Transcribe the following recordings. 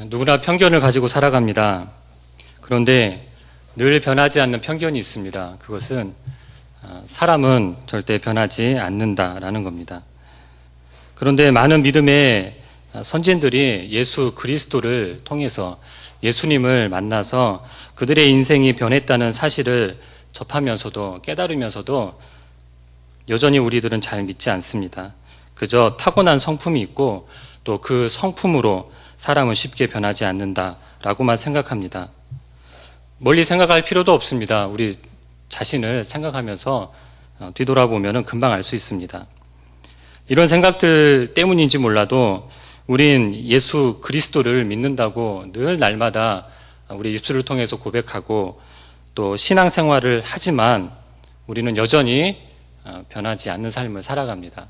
누구나 편견을 가지고 살아갑니다. 그런데 늘 변하지 않는 편견이 있습니다. 그것은 사람은 절대 변하지 않는다라는 겁니다. 그런데 많은 믿음의 선진들이 예수 그리스도를 통해서 예수님을 만나서 그들의 인생이 변했다는 사실을 접하면서도 깨달으면서도 여전히 우리들은 잘 믿지 않습니다. 그저 타고난 성품이 있고 또 그 성품으로 사람은 쉽게 변하지 않는다라고만 생각합니다. 멀리 생각할 필요도 없습니다. 우리 자신을 생각하면서 뒤돌아보면 금방 알 수 있습니다. 이런 생각들 때문인지 몰라도 우린 예수 그리스도를 믿는다고 늘 날마다 우리 입술을 통해서 고백하고 또 신앙생활을 하지만 우리는 여전히 변하지 않는 삶을 살아갑니다.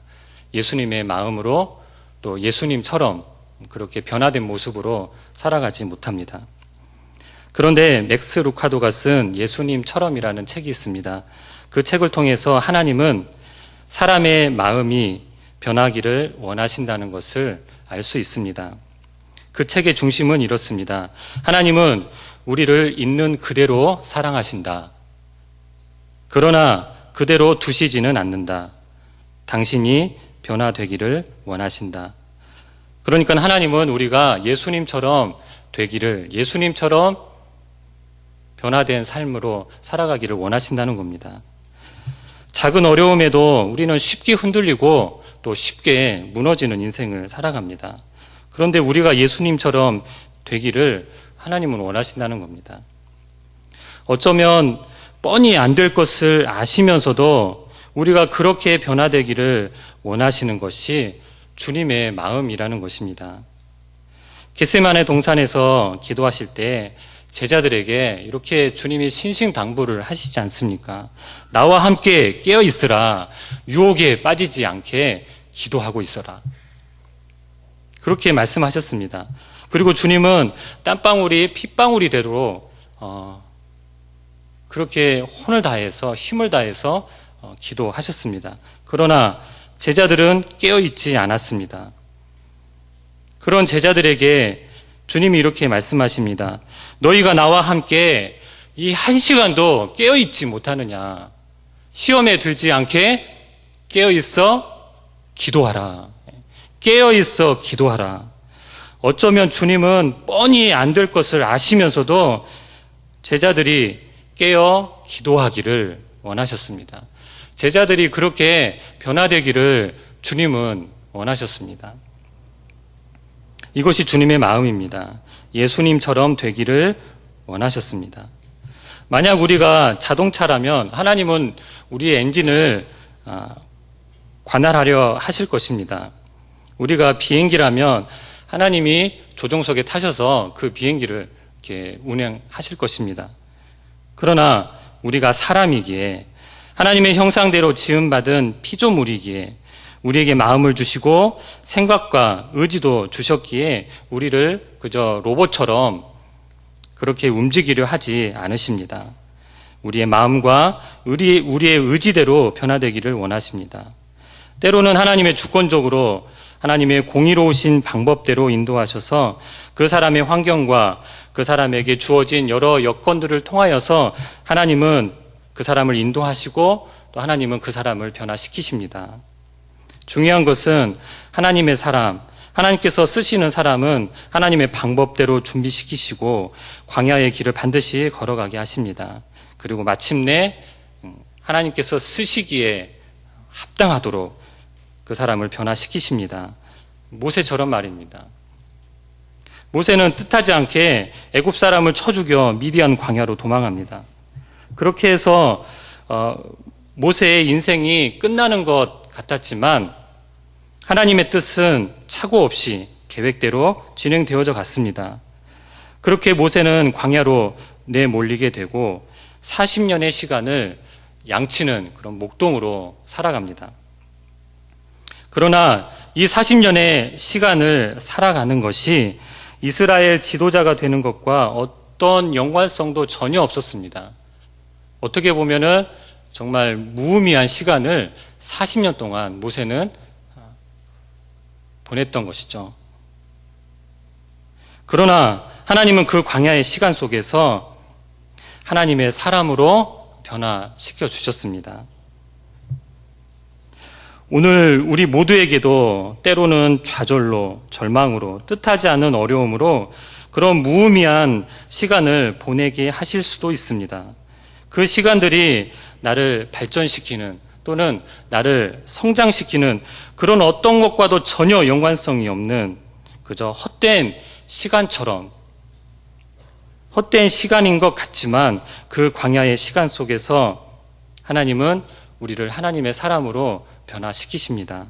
예수님의 마음으로 또 예수님처럼 그렇게 변화된 모습으로 살아가지 못합니다. 그런데 맥스 루카도가 쓴 예수님처럼이라는 책이 있습니다. 그 책을 통해서 하나님은 사람의 마음이 변하기를 원하신다는 것을 알 수 있습니다. 그 책의 중심은 이렇습니다. 하나님은 우리를 있는 그대로 사랑하신다. 그러나 그대로 두시지는 않는다. 당신이 변화되기를 원하신다. 그러니까 하나님은 우리가 예수님처럼 되기를, 예수님처럼 변화된 삶으로 살아가기를 원하신다는 겁니다. 작은 어려움에도 우리는 쉽게 흔들리고 또 쉽게 무너지는 인생을 살아갑니다. 그런데 우리가 예수님처럼 되기를 하나님은 원하신다는 겁니다. 어쩌면 뻔히 안 될 것을 아시면서도 우리가 그렇게 변화되기를 원하시는 것이 주님의 마음이라는 것입니다. 겟세마네 동산에서 기도하실 때 제자들에게 이렇게 주님이 신신당부를 하시지 않습니까? 나와 함께 깨어 있으라. 유혹에 빠지지 않게 기도하고 있어라. 그렇게 말씀하셨습니다. 그리고 주님은 땀방울이 핏방울이 되도록 그렇게 혼을 다해서 힘을 다해서 기도하셨습니다. 그러나 제자들은 깨어 있지 않았습니다. 그런 제자들에게 주님이 이렇게 말씀하십니다. 너희가 나와 함께 이 한 시간도 깨어있지 못하느냐. 시험에 들지 않게 깨어있어 기도하라. 깨어있어 기도하라. 어쩌면 주님은 뻔히 안 될 것을 아시면서도 제자들이 깨어 기도하기를 원하셨습니다. 제자들이 그렇게 변화되기를 주님은 원하셨습니다. 이것이 주님의 마음입니다. 예수님처럼 되기를 원하셨습니다. 만약 우리가 자동차라면 하나님은 우리의 엔진을 관할하려 하실 것입니다. 우리가 비행기라면 하나님이 조종석에 타셔서 그 비행기를 이렇게 운행하실 것입니다. 그러나 우리가 사람이기에 하나님의 형상대로 지음받은 피조물이기에 우리에게 마음을 주시고 생각과 의지도 주셨기에 우리를 그저 로봇처럼 그렇게 움직이려 하지 않으십니다. 우리의 마음과 우리의 의지대로 변화되기를 원하십니다. 때로는 하나님의 주권적으로 하나님의 공의로우신 방법대로 인도하셔서 그 사람의 환경과 그 사람에게 주어진 여러 여건들을 통하여서 하나님은 그 사람을 인도하시고 또 하나님은 그 사람을 변화시키십니다. 중요한 것은 하나님의 사람, 하나님께서 쓰시는 사람은 하나님의 방법대로 준비시키시고 광야의 길을 반드시 걸어가게 하십니다. 그리고 마침내 하나님께서 쓰시기에 합당하도록 그 사람을 변화시키십니다. 모세처럼 말입니다. 모세는 뜻하지 않게 애굽 사람을 쳐 죽여 미디안 광야로 도망합니다. 그렇게 해서 모세의 인생이 끝나는 것 같았지만 하나님의 뜻은 착오 없이 계획대로 진행되어져 갔습니다. 그렇게 모세는 광야로 내몰리게 되고 40년의 시간을 양치는 그런 목동으로 살아갑니다. 그러나 이 40년의 시간을 살아가는 것이 이스라엘 지도자가 되는 것과 어떤 연관성도 전혀 없었습니다. 어떻게 보면은 정말 무의미한 시간을 40년 동안 모세는 보냈던 것이죠. 그러나 하나님은 그 광야의 시간 속에서 하나님의 사람으로 변화시켜 주셨습니다. 오늘 우리 모두에게도 때로는 좌절로, 절망으로, 뜻하지 않은 어려움으로 그런 무의미한 시간을 보내게 하실 수도 있습니다. 그 시간들이 나를 발전시키는 또는 나를 성장시키는 그런 어떤 것과도 전혀 연관성이 없는 그저 헛된 시간처럼, 헛된 시간인 것 같지만 그 광야의 시간 속에서 하나님은 우리를 하나님의 사람으로 변화시키십니다.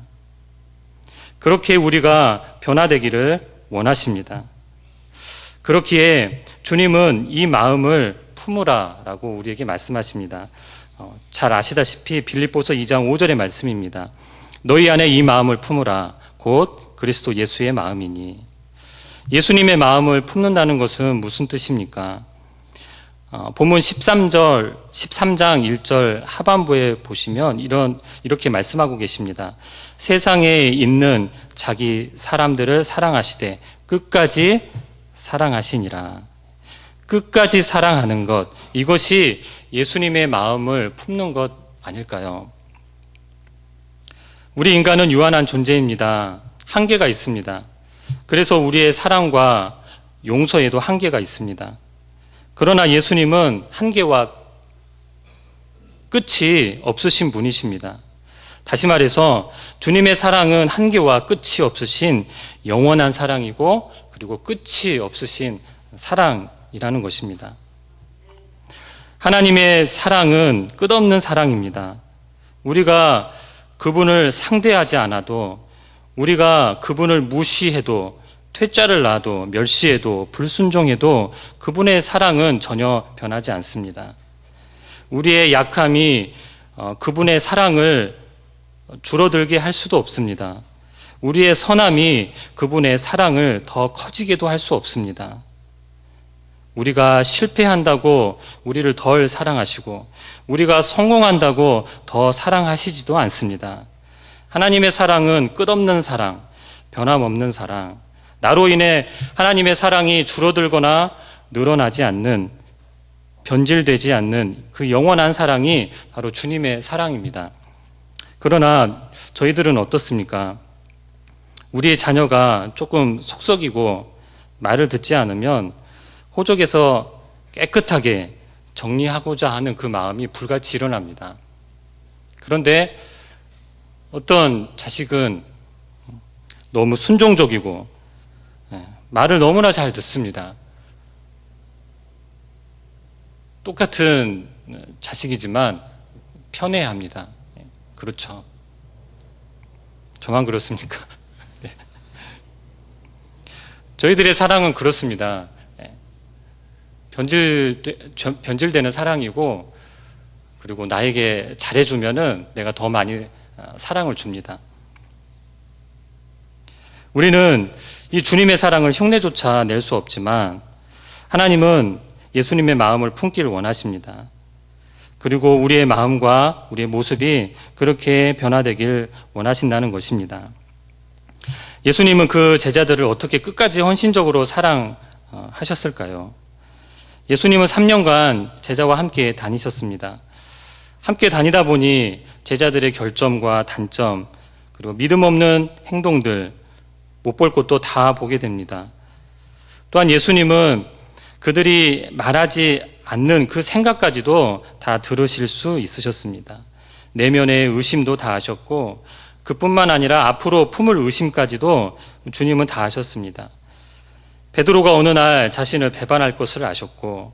그렇게 우리가 변화되기를 원하십니다. 그렇기에 주님은 이 마음을 품으라라고 우리에게 말씀하십니다. 잘 아시다시피 빌립보서 2장 5절의 말씀입니다. 너희 안에 이 마음을 품으라 곧 그리스도 예수의 마음이니. 예수님의 마음을 품는다는 것은 무슨 뜻입니까? 본문 13장 1절 하반부에 보시면 이렇게 말씀하고 계십니다. 세상에 있는 자기 사람들을 사랑하시되 끝까지 사랑하시니라. 끝까지 사랑하는 것, 이것이 예수님의 마음을 품는 것 아닐까요? 우리 인간은 유한한 존재입니다. 한계가 있습니다. 그래서 우리의 사랑과 용서에도 한계가 있습니다. 그러나 예수님은 한계와 끝이 없으신 분이십니다. 다시 말해서 주님의 사랑은 한계와 끝이 없으신 영원한 사랑이고 그리고 끝이 없으신 사랑이라는 것입니다. 하나님의 사랑은 끝없는 사랑입니다. 우리가 그분을 상대하지 않아도, 우리가 그분을 무시해도, 퇴짜를 놔도, 멸시해도, 불순종해도 그분의 사랑은 전혀 변하지 않습니다. 우리의 약함이 그분의 사랑을 줄어들게 할 수도 없습니다. 우리의 선함이 그분의 사랑을 더 커지게도 할 수 없습니다. 우리가 실패한다고 우리를 덜 사랑하시고 우리가 성공한다고 더 사랑하시지도 않습니다. 하나님의 사랑은 끝없는 사랑, 변함없는 사랑, 나로 인해 하나님의 사랑이 줄어들거나 늘어나지 않는, 변질되지 않는 그 영원한 사랑이 바로 주님의 사랑입니다. 그러나 저희들은 어떻습니까? 우리의 자녀가 조금 속썩이고 말을 듣지 않으면 호적에서 깨끗하게 정리하고자 하는 그 마음이 불같이 일어납니다. 그런데 어떤 자식은 너무 순종적이고 말을 너무나 잘 듣습니다. 똑같은 자식이지만 편애합니다. 그렇죠. 저만 그렇습니까? 저희들의 사랑은 그렇습니다. 변질되는 사랑이고, 그리고 나에게 잘해주면은 내가 더 많이 사랑을 줍니다. 우리는 이 주님의 사랑을 흉내조차 낼 수 없지만 하나님은 예수님의 마음을 품기를 원하십니다. 그리고 우리의 마음과 우리의 모습이 그렇게 변화되길 원하신다는 것입니다. 예수님은 그 제자들을 어떻게 끝까지 헌신적으로 사랑하셨을까요? 예수님은 3년간 제자와 함께 다니셨습니다. 함께 다니다 보니 제자들의 결점과 단점, 그리고 믿음 없는 행동들, 못 볼 것도 다 보게 됩니다. 또한 예수님은 그들이 말하지 않는 그 생각까지도 다 들으실 수 있으셨습니다. 내면의 의심도 다 하셨고, 그뿐만 아니라 앞으로 품을 의심까지도 주님은 다 하셨습니다. 베드로가 어느 날 자신을 배반할 것을 아셨고,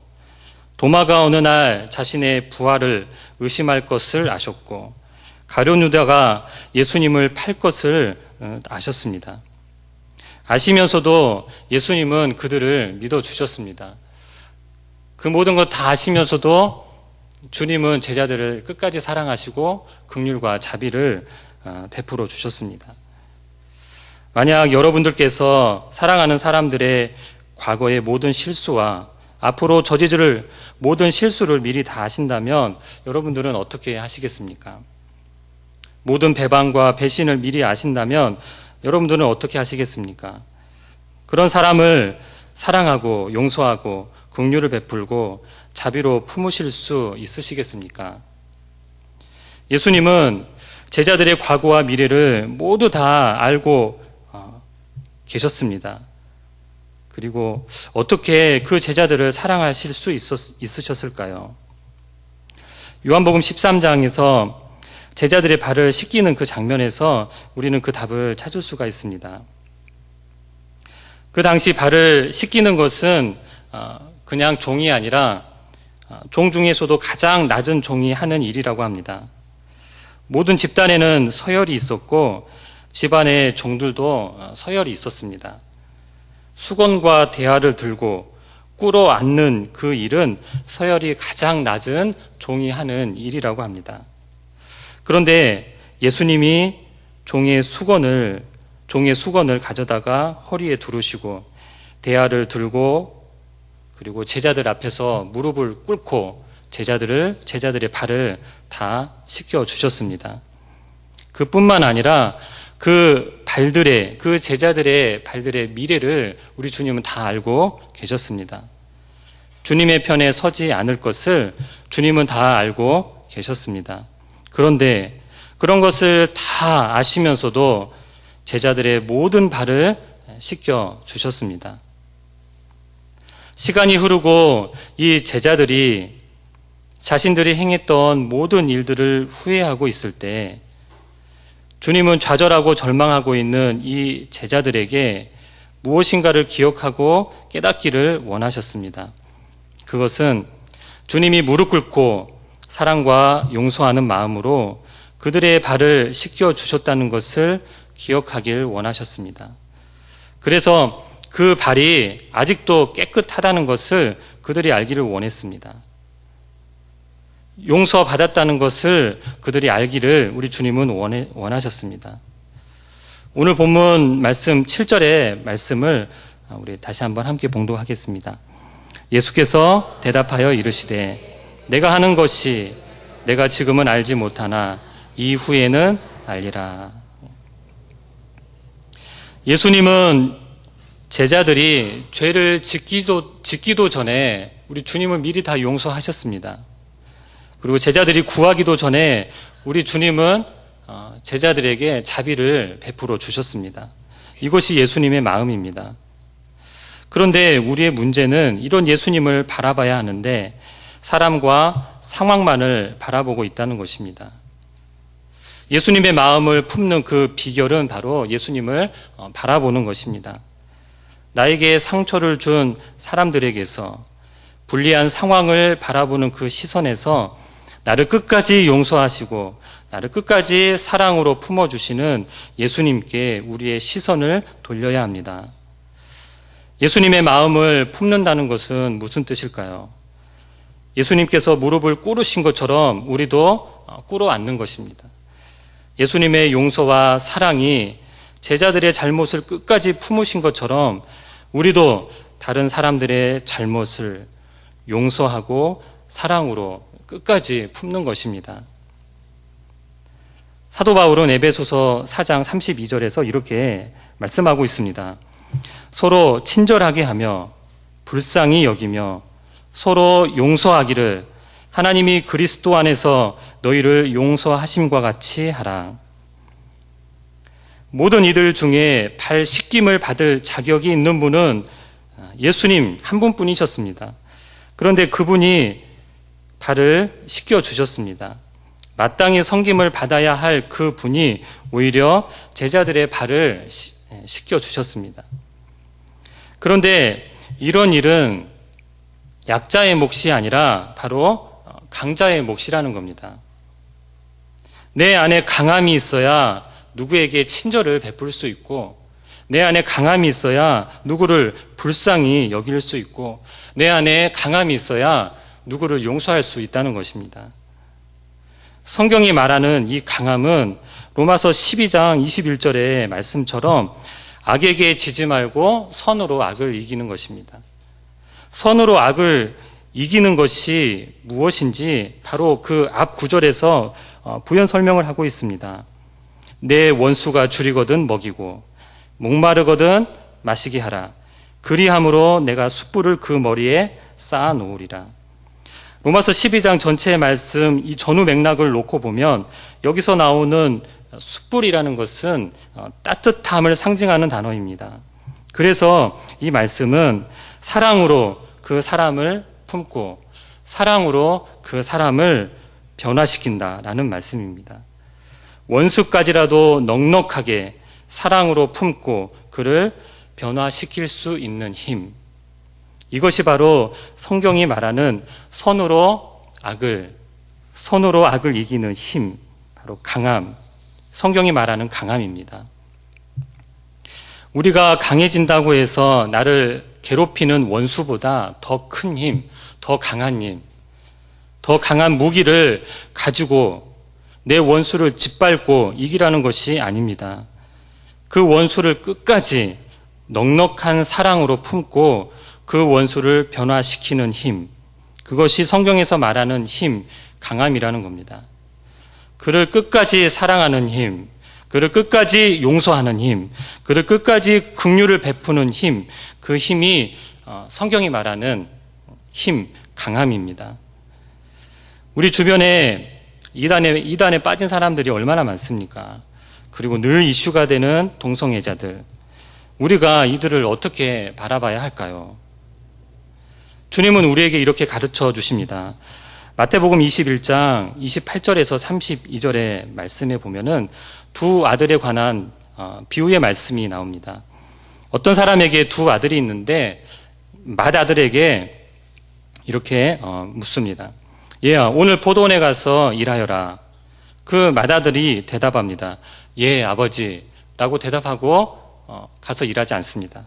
도마가 어느 날 자신의 부활을 의심할 것을 아셨고, 가룟 유다가 예수님을 팔 것을 아셨습니다. 아시면서도 예수님은 그들을 믿어주셨습니다. 그 모든 것 다 아시면서도 주님은 제자들을 끝까지 사랑하시고 긍휼과 자비를 베풀어 주셨습니다. 만약 여러분들께서 사랑하는 사람들의 과거의 모든 실수와 앞으로 저지를 모든 실수를 미리 다 아신다면 여러분들은 어떻게 하시겠습니까? 모든 배반과 배신을 미리 아신다면 여러분들은 어떻게 하시겠습니까? 그런 사람을 사랑하고 용서하고 긍휼을 베풀고 자비로 품으실 수 있으시겠습니까? 예수님은 제자들의 과거와 미래를 모두 다 알고 계셨습니다. 그리고 어떻게 그 제자들을 사랑하실 수 있으셨을까요? 요한복음 13장에서 제자들의 발을 씻기는 그 장면에서 우리는 그 답을 찾을 수가 있습니다. 그 당시 발을 씻기는 것은 그냥 종이 아니라 종 중에서도 가장 낮은 종이 하는 일이라고 합니다. 모든 집단에는 서열이 있었고 집안의 종들도 서열이 있었습니다. 수건과 대야를 들고 꿇어 앉는 그 일은 서열이 가장 낮은 종이 하는 일이라고 합니다. 그런데 예수님이 종의 수건을 가져다가 허리에 두르시고 대야를 들고 그리고 제자들 앞에서 무릎을 꿇고 제자들의 발을 다 씻겨 주셨습니다. 그뿐만 아니라 그 제자들의 발들의 미래를 우리 주님은 다 알고 계셨습니다. 주님의 편에 서지 않을 것을 주님은 다 알고 계셨습니다. 그런데 그런 것을 다 아시면서도 제자들의 모든 발을 씻겨 주셨습니다. 시간이 흐르고 이 제자들이 자신들이 행했던 모든 일들을 후회하고 있을 때 주님은 좌절하고 절망하고 있는 이 제자들에게 무엇인가를 기억하고 깨닫기를 원하셨습니다. 그것은 주님이 무릎 꿇고 사랑과 용서하는 마음으로 그들의 발을 씻겨 주셨다는 것을 기억하길 원하셨습니다. 그래서 그 발이 아직도 깨끗하다는 것을 그들이 알기를 원했습니다. 용서받았다는 것을 그들이 알기를 우리 주님은 원하셨습니다. 오늘 본문 말씀 7절의 말씀을 우리 다시 한번 함께 봉독하겠습니다. 예수께서 대답하여 이르시되 내가 하는 것이 내가 지금은 알지 못하나 이후에는 알리라. 예수님은 제자들이 죄를 짓기도 전에 우리 주님은 미리 다 용서하셨습니다. 그리고 제자들이 구하기도 전에 우리 주님은 제자들에게 자비를 베풀어 주셨습니다. 이것이 예수님의 마음입니다. 그런데 우리의 문제는 이런 예수님을 바라봐야 하는데 사람과 상황만을 바라보고 있다는 것입니다. 예수님의 마음을 품는 그 비결은 바로 예수님을 바라보는 것입니다. 나에게 상처를 준 사람들에게서 불리한 상황을 바라보는 그 시선에서 나를 끝까지 용서하시고 나를 끝까지 사랑으로 품어주시는 예수님께 우리의 시선을 돌려야 합니다. 예수님의 마음을 품는다는 것은 무슨 뜻일까요? 예수님께서 무릎을 꿇으신 것처럼 우리도 꿇어 앉는 것입니다. 예수님의 용서와 사랑이 제자들의 잘못을 끝까지 품으신 것처럼 우리도 다른 사람들의 잘못을 용서하고 사랑으로 끝까지 품는 것입니다. 사도 바울은 에베소서 4장 32절에서 이렇게 말씀하고 있습니다. 서로 친절하게 하며 불쌍히 여기며 서로 용서하기를 하나님이 그리스도 안에서 너희를 용서하심과 같이 하라. 모든 이들 중에 발 씻김을 받을 자격이 있는 분은 예수님 한 분뿐이셨습니다. 그런데 그분이 발을 씻겨 주셨습니다. 마땅히 섬김을 받아야 할 그 분이 오히려 제자들의 발을 씻겨 주셨습니다. 그런데 이런 일은 약자의 몫이 아니라 바로 강자의 몫이라는 겁니다. 내 안에 강함이 있어야 누구에게 친절을 베풀 수 있고 내 안에 강함이 있어야 누구를 불쌍히 여길 수 있고 내 안에 강함이 있어야 누구를 용서할 수 있다는 것입니다. 성경이 말하는 이 강함은 로마서 12장 21절의 말씀처럼 악에게 지지 말고 선으로 악을 이기는 것입니다. 선으로 악을 이기는 것이 무엇인지 바로 그 앞 구절에서 부연 설명을 하고 있습니다. 내 원수가 줄이거든 먹이고 목마르거든 마시게 하라. 그리함으로 내가 숯불을 그 머리에 쌓아 놓으리라. 로마서 12장 전체의 말씀, 이 전후 맥락을 놓고 보면 여기서 나오는 숯불이라는 것은 따뜻함을 상징하는 단어입니다. 그래서 이 말씀은 사랑으로 그 사람을 품고 사랑으로 그 사람을 변화시킨다라는 말씀입니다. 원수까지라도 넉넉하게 사랑으로 품고 그를 변화시킬 수 있는 힘. 이것이 바로 성경이 말하는 선으로 악을 이기는 힘, 바로 강함. 성경이 말하는 강함입니다. 우리가 강해진다고 해서 나를 괴롭히는 원수보다 더 큰 힘, 더 강한 힘, 더 강한 무기를 가지고 내 원수를 짓밟고 이기라는 것이 아닙니다. 그 원수를 끝까지 넉넉한 사랑으로 품고 그 원수를 변화시키는 힘, 그것이 성경에서 말하는 힘, 강함이라는 겁니다. 그를 끝까지 사랑하는 힘, 그를 끝까지 용서하는 힘, 그를 끝까지 긍휼을 베푸는 힘, 그 힘이 성경이 말하는 힘, 강함입니다. 우리 주변에 이단에 빠진 사람들이 얼마나 많습니까? 그리고 늘 이슈가 되는 동성애자들. 우리가 이들을 어떻게 바라봐야 할까요? 주님은 우리에게 이렇게 가르쳐 주십니다. 마태복음 21장 28절에서 32절의 말씀에 보면은 두 아들에 관한 비유의 말씀이 나옵니다. 어떤 사람에게 두 아들이 있는데 맏아들에게 이렇게 묻습니다. 얘야, 오늘 포도원에 가서 일하여라. 그 맏아들이 대답합니다. 예, 아버지 라고 대답하고 가서 일하지 않습니다.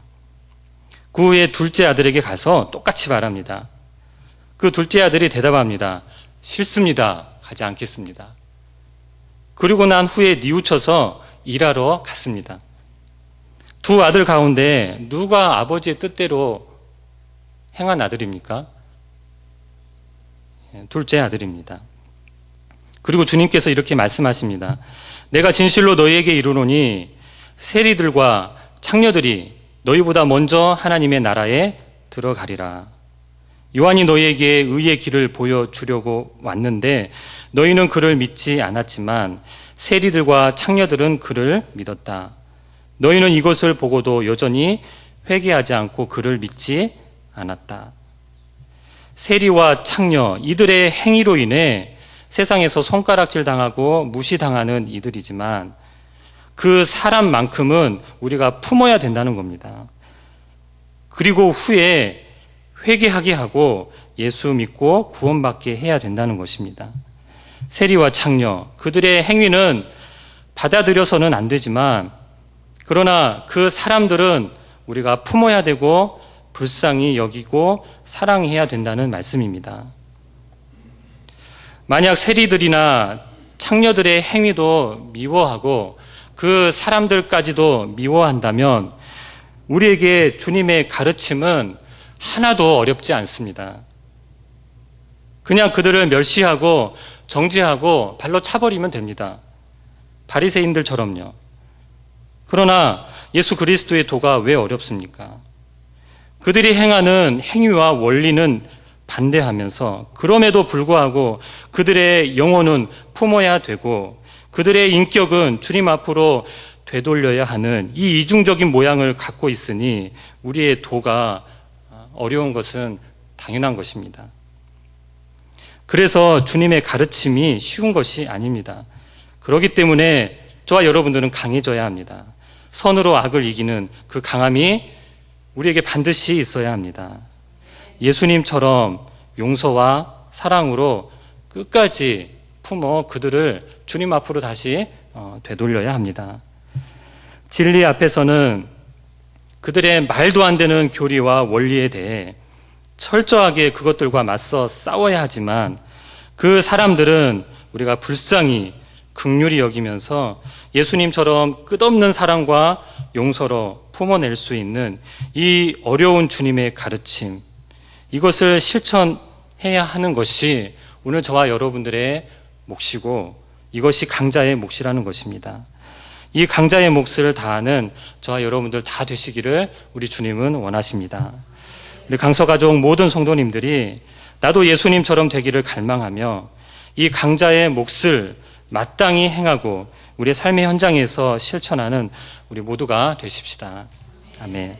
그 후에 둘째 아들에게 가서 똑같이 말합니다. 그 둘째 아들이 대답합니다. 싫습니다. 가지 않겠습니다. 그리고 난 후에 뉘우쳐서 일하러 갔습니다. 두 아들 가운데 누가 아버지의 뜻대로 행한 아들입니까? 둘째 아들입니다. 그리고 주님께서 이렇게 말씀하십니다. 내가 진실로 너희에게 이르노니 세리들과 창녀들이 너희보다 먼저 하나님의 나라에 들어가리라. 요한이 너희에게 의의 길을 보여주려고 왔는데 너희는 그를 믿지 않았지만 세리들과 창녀들은 그를 믿었다. 너희는 이것을 보고도 여전히 회개하지 않고 그를 믿지 않았다. 세리와 창녀, 이들의 행위로 인해 세상에서 손가락질 당하고 무시당하는 이들이지만 그 사람만큼은 우리가 품어야 된다는 겁니다. 그리고 후에 회개하게 하고 예수 믿고 구원받게 해야 된다는 것입니다. 세리와 창녀, 그들의 행위는 받아들여서는 안 되지만 그러나 그 사람들은 우리가 품어야 되고 불쌍히 여기고 사랑해야 된다는 말씀입니다. 만약 세리들이나 창녀들의 행위도 미워하고 그 사람들까지도 미워한다면 우리에게 주님의 가르침은 하나도 어렵지 않습니다. 그냥 그들을 멸시하고 정죄하고 발로 차버리면 됩니다. 바리새인들처럼요. 그러나 예수 그리스도의 도가 왜 어렵습니까? 그들이 행하는 행위와 원리는 반대하면서 그럼에도 불구하고 그들의 영혼은 품어야 되고 그들의 인격은 주님 앞으로 되돌려야 하는 이 이중적인 모양을 갖고 있으니 우리의 도가 어려운 것은 당연한 것입니다. 그래서 주님의 가르침이 쉬운 것이 아닙니다. 그렇기 때문에 저와 여러분들은 강해져야 합니다. 선으로 악을 이기는 그 강함이 우리에게 반드시 있어야 합니다. 예수님처럼 용서와 사랑으로 끝까지 품어 그들을 주님 앞으로 다시 되돌려야 합니다. 진리 앞에서는 그들의 말도 안 되는 교리와 원리에 대해 철저하게 그것들과 맞서 싸워야 하지만 그 사람들은 우리가 불쌍히 긍휼히 여기면서 예수님처럼 끝없는 사랑과 용서로 품어낼 수 있는 이 어려운 주님의 가르침, 이것을 실천해야 하는 것이 오늘 저와 여러분들의 몫이고 이것이 강자의 몫이라는 것입니다. 이 강자의 몫을 다하는 저와 여러분들 다 되시기를 우리 주님은 원하십니다. 우리 강서가족 모든 성도님들이 나도 예수님처럼 되기를 갈망하며 이 강자의 몫을 마땅히 행하고 우리의 삶의 현장에서 실천하는 우리 모두가 되십시다. 아멘.